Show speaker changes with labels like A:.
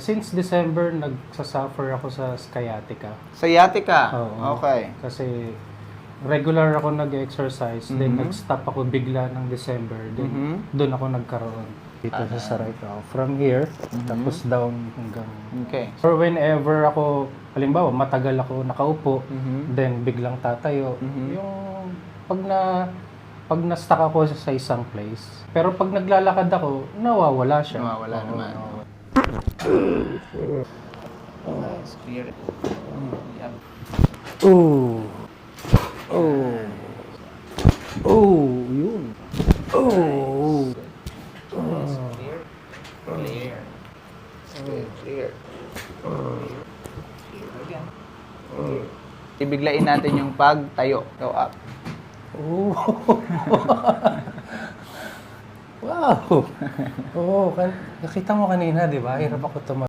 A: Since December, nagsasuffer ako sa sciatica.
B: Sciatica?
A: Oo.
B: Okay.
A: Kasi regular ako nag-exercise, then nag-stop ako bigla ng December, then doon ako nagkaroon. Dito sa right ako. From here, tapos down hanggang...
B: Okay.
A: Or whenever ako, halimbawa, matagal ako nakaupo, then biglang tatayo. Yung pag na-stuck ako sa isang place. Pero pag naglalakad ako, nawawala siya.
B: Nawawala
A: Oo,
B: naman.
A: oo.
B: Nice. Clear. Yan.
A: Oh. Oh. Oh, yun. Oh.
B: Nice. Clear. Clear. Clear. Again. Ibiglain natin yung pagtayo. Go up.
A: Oh. Wow. Oh, nakita mo kanina, 'di ba? Hirap ako